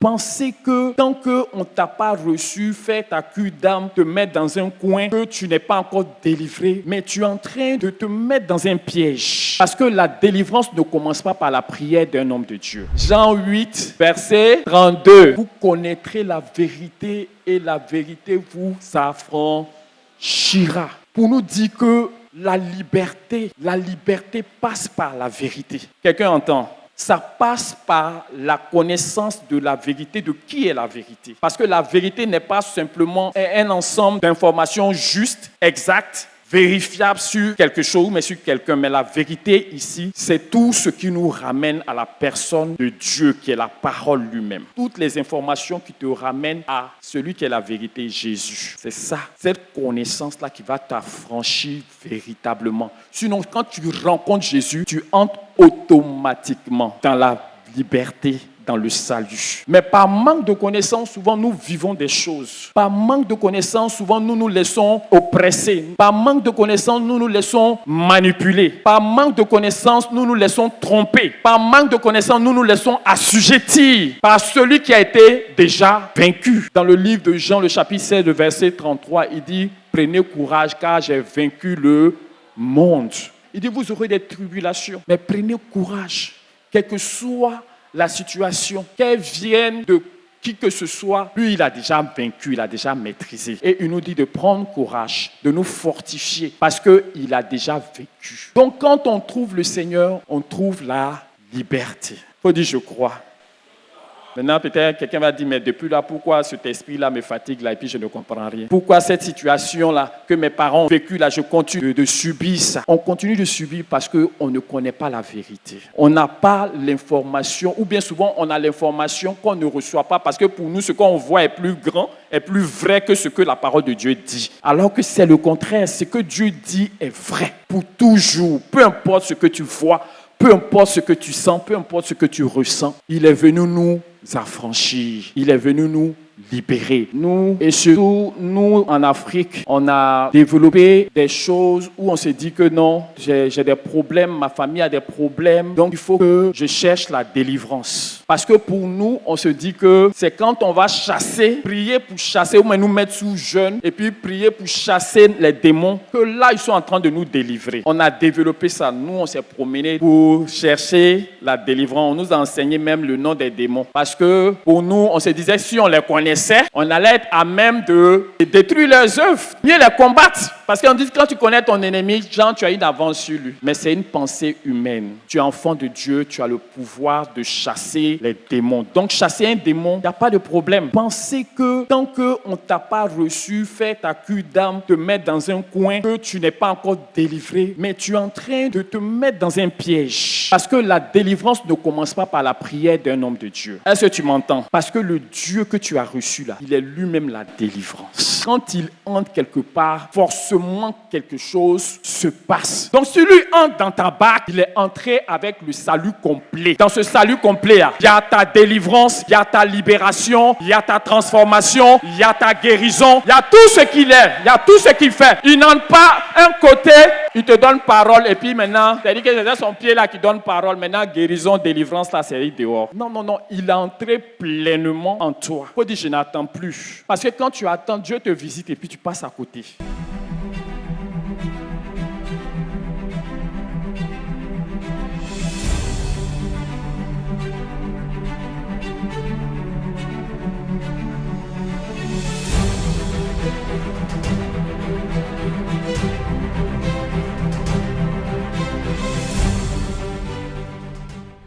Penser que tant qu'on ne t'a pas reçu, faire ta cure d'âme, te mettre dans un coin, que tu n'es pas encore délivré, mais tu es en train de te mettre dans un piège. Parce que la délivrance ne commence pas par la prière d'un homme de Dieu. Jean 8, verset 32. Vous connaîtrez la vérité et la vérité vous affranchira. Pour nous dire que la liberté passe par la vérité. Quelqu'un entend? Ça passe par la connaissance de la vérité, de qui est la vérité. Parce que la vérité n'est pas simplement un ensemble d'informations justes, exactes, vérifiables sur quelque chose, mais sur quelqu'un. Mais la vérité ici, c'est tout ce qui nous ramène à la personne de Dieu, qui est la parole lui-même. Toutes les informations qui te ramènent à celui qui est la vérité, Jésus. C'est ça, cette connaissance-là qui va t'affranchir véritablement. Sinon, quand tu rencontres Jésus, tu entres automatiquement dans la liberté, dans le salut. Mais par manque de connaissance, souvent nous vivons des choses. Par manque de connaissance, souvent nous nous laissons oppresser. Par manque de connaissance, nous nous laissons manipuler. Par manque de connaissance, nous nous laissons tromper. Par manque de connaissance, nous nous laissons assujettir par celui qui a été déjà vaincu. Dans le livre de Jean, le chapitre 16, le verset 33, il dit « Prenez courage car j'ai vaincu le monde. » Il dit, vous aurez des tribulations, mais prenez courage, quelle que soit la situation, qu'elle vienne de qui que ce soit, lui, il a déjà vaincu, il a déjà maîtrisé. Et il nous dit de prendre courage, de nous fortifier, parce qu'il a déjà vécu. Donc, quand on trouve le Seigneur, on trouve la liberté. Il faut dire, je crois. Maintenant, peut-être quelqu'un va dire, mais depuis là, pourquoi cet esprit-là me fatigue là et puis je ne comprends rien? Pourquoi cette situation-là que mes parents ont vécue là, je continue de subir ça? On continue de subir parce qu'on ne connaît pas la vérité. On n'a pas l'information, ou bien souvent on a l'information qu'on ne reçoit pas parce que pour nous, ce qu'on voit est plus grand, est plus vrai que ce que la parole de Dieu dit. Alors que c'est le contraire, ce que Dieu dit est vrai pour toujours, peu importe ce que tu vois. Peu importe ce que tu sens, peu importe ce que tu ressens, il est venu nous affranchir. Il est venu nous libérer. Nous, et surtout, nous, en Afrique, on a développé des choses où on se dit que non, j'ai des problèmes, ma famille a des problèmes, donc il faut que je cherche la délivrance. Parce que pour nous, on se dit que c'est quand on va chasser, prier pour chasser, ou nous mettre sous jeûne, et puis prier pour chasser les démons, que là, ils sont en train de nous délivrer. On a développé ça. Nous, on s'est promené pour chercher la délivrance. On nous a enseigné même le nom des démons. Parce que pour nous, on se disait, si on les connaissait, on allait être à même de détruire leurs œuvres, mieux les combattre. Parce qu'on dit que quand tu connais ton ennemi, genre, tu as une avance sur lui. Mais c'est une pensée humaine. Tu es enfant de Dieu, tu as le pouvoir de chasser les démons. Donc, chasser un démon, il n'y a pas de problème. Pensez que tant qu'on ne t'a pas reçu, faire ta cure d'âme, te mettre dans un coin, que tu n'es pas encore délivré, mais tu es en train de te mettre dans un piège. Parce que la délivrance ne commence pas par la prière d'un homme de Dieu. Est-ce que tu m'entends? Parce que le Dieu que tu as reçu là, il est lui-même la délivrance. Quand il entre quelque part, forcément quelque chose se passe. Donc si lui entre dans ta barque, il est entré avec le salut complet. Dans ce salut complet, il y a ta délivrance, il y a ta libération, il y a ta transformation, il y a ta guérison, il y a tout ce qu'il est, il y a tout ce qu'il fait. Il n'entre pas un côté, il te donne parole et puis maintenant, c'est-à-dire que c'est son pied là qui donne parole, maintenant guérison, délivrance, là c'est dehors. Non, il est entré pleinement en toi. Il faut dire, je n'attends plus. Parce que quand tu attends, Dieu te visite et puis tu passes à côté.